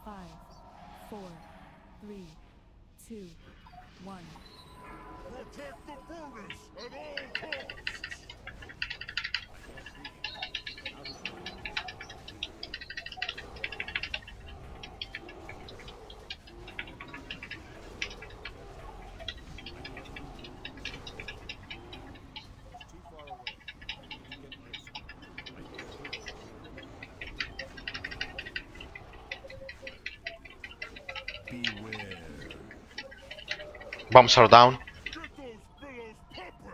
5, 4, 3, 2, 1. Protect the furnace at all costs! Too far away. I need to get closer. I can't do that. Beware. Bombs are down. Get those billows popping!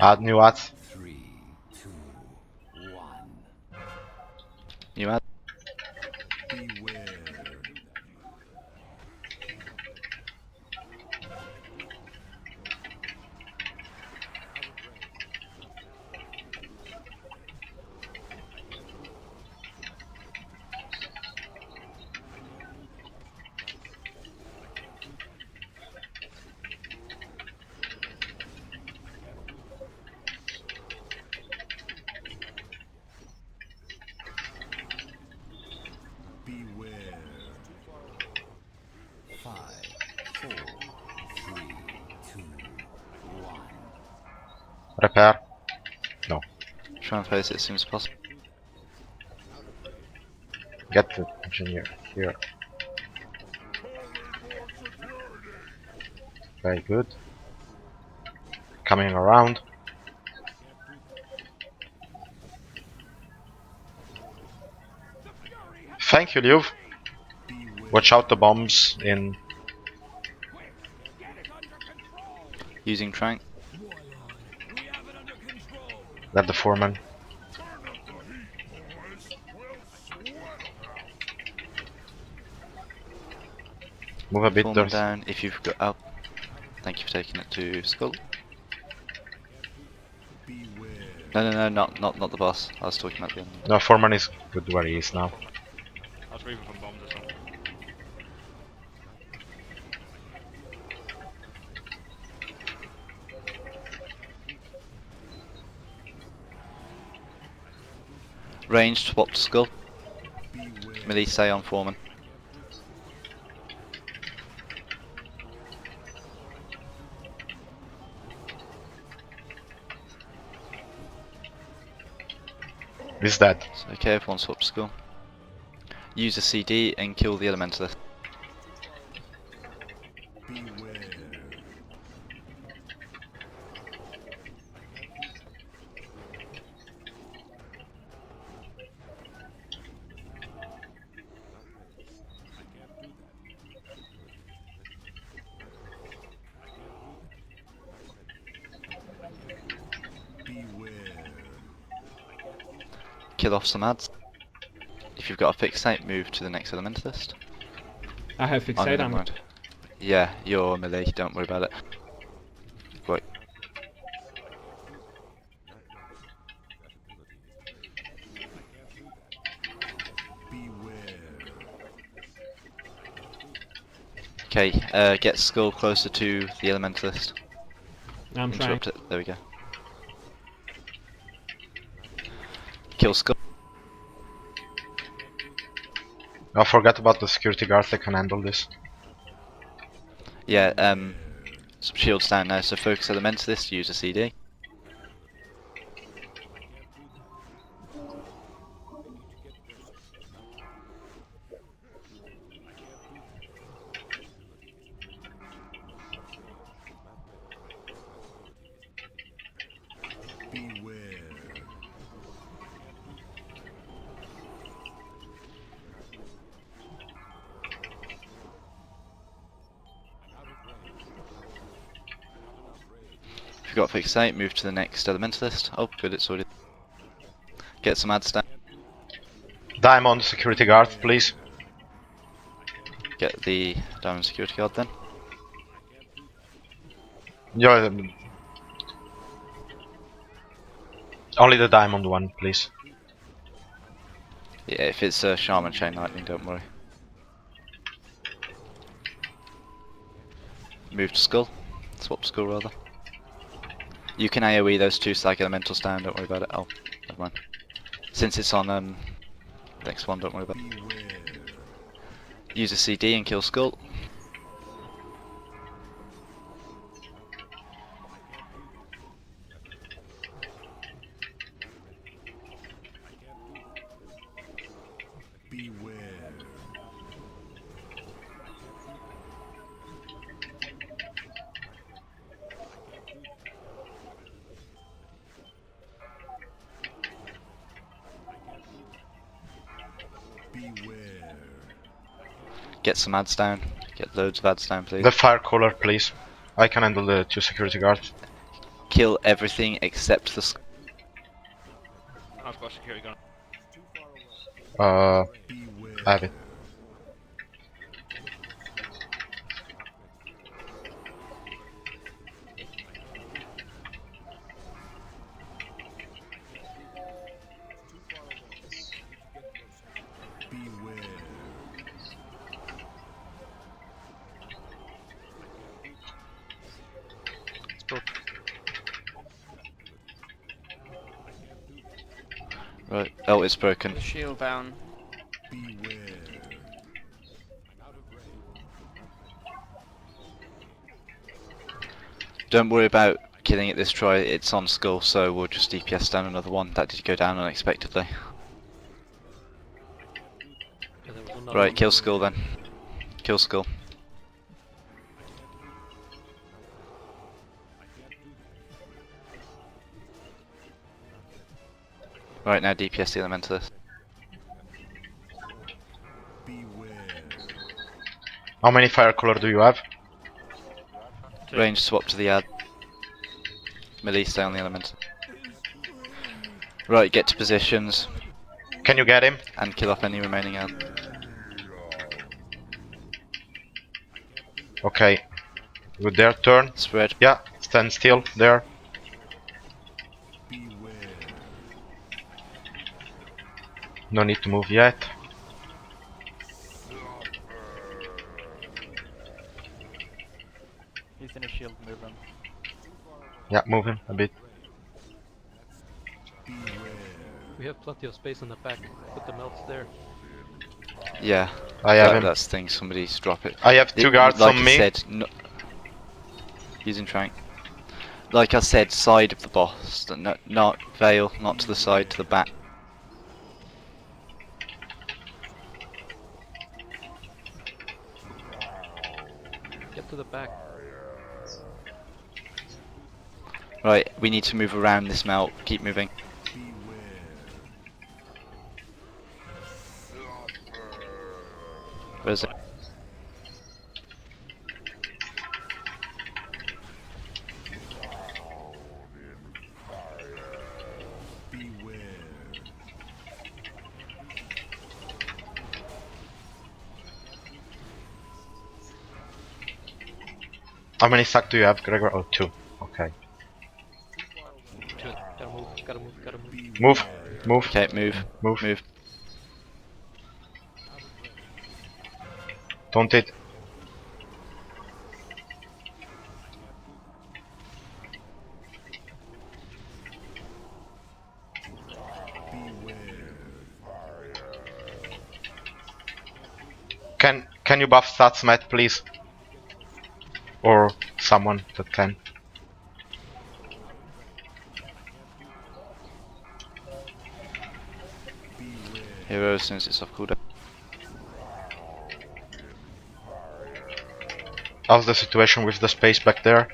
Add new ads. 3, 2, 1. You add. Beware. Beware. 5, 4, 3, 2, 1. Repair. No. Try and face it as soon as possible. Get the engineer here. Very good. Coming around. Thank you, Liuv. Watch out the bombs in. Using Trank. Let the foreman. Move a bit Foreman there. down if you've got out. Thank you for taking it to Skull. No, not the boss. I was talking about the end. No, foreman is good where he is now. I was moving from bombs or something. Range, swap to Skull. Melee stay on Foreman. Is that? So, okay, everyone swap to Skull. Use a CD and kill the Elementalist. Kill off some ads. If you've got a fixate, move to the next Elementalist. I have Oh, no, fixate never on mind. Yeah, you're melee, don't worry about it. Wait. Okay, get Skull closer to the Elementalist. I'm trying. Interrupt it, there we go. Kill Skull. Oh, forget about the security guards, they can handle this. Yeah, some shields down now, so focus Elementalist, use a CD. If you've got fixate, move to the next Elementalist. Oh, good, it's already. Get some ads down. Diamond security guard, please. Get the Diamond Security Guard then. Yeah, only the diamond one, please. Yeah, if it's a Shaman Chain Lightning, don't worry. Move to Skull. Swap Skull rather. You can AoE those two Psych Elementals down, don't worry about it. Oh, never mind. Since it's on next one, don't worry about it. Use a CD and kill Skull. Beware. Beware. Get some ads down. Get loads of ads down, please. The fire caller, please. I can handle the 2 security guards. Kill everything except the Skull. I've got security gun. Beware. I have it. Beware. Right. Oh, it's broken. Shield down. Beware. Don't worry about killing it this try, it's on Skull, so we'll just DPS down another one. That did go down unexpectedly. Right, kill Skull then. Kill Skull. Right, now DPS the Elementalist. Beware. How many fire caller do you have? Range swap to the ad. Melee stay on the Elemental. Right, get to positions Can you get him? and kill off any remaining ad. Okay. Good there, turn. Spread. Yeah, stand still, there. Beware. No need to move yet. He's in a shield, move him. Yeah, move him a bit. We have plenty of space in the back. Put the melts there. Yeah, I have him. that's the thing, somebody's drop it. I have 2 guards like on I me. said, using Trank. Like I said, side of the boss, not Veil, not to the side, to the back. Get to the back. Right, we need to move around this melt. Keep moving. Where is it? Beware. How many sack do you have, Gregor? Oh, 2. Okay. Good. Gotta move, gotta move, gotta move. Move. Move. Okay, move. Move. Move. Don't it. Can you buff stats, Matt, please? Or someone that can. Hero as soon as it's off cooldown. How's the situation with the space back there?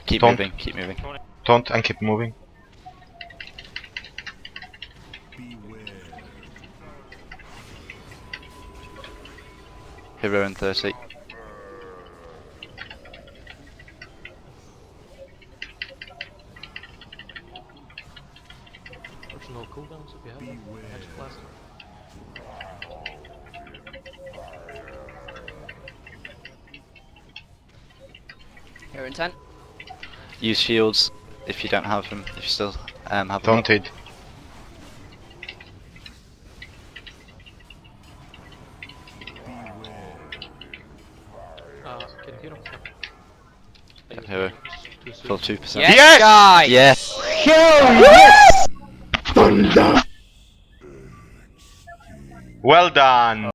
Keep Don't. moving, keep moving. Don't and keep moving. Hero in 30. Personal cooldowns if you have them. Magic blast. Here in 10. Use shields if you don't have them, if you still have them. Don't it. Can you hear him? Yeah, here. Too soon. Full 2%. Yes, Yes! guys! Yes! Well done!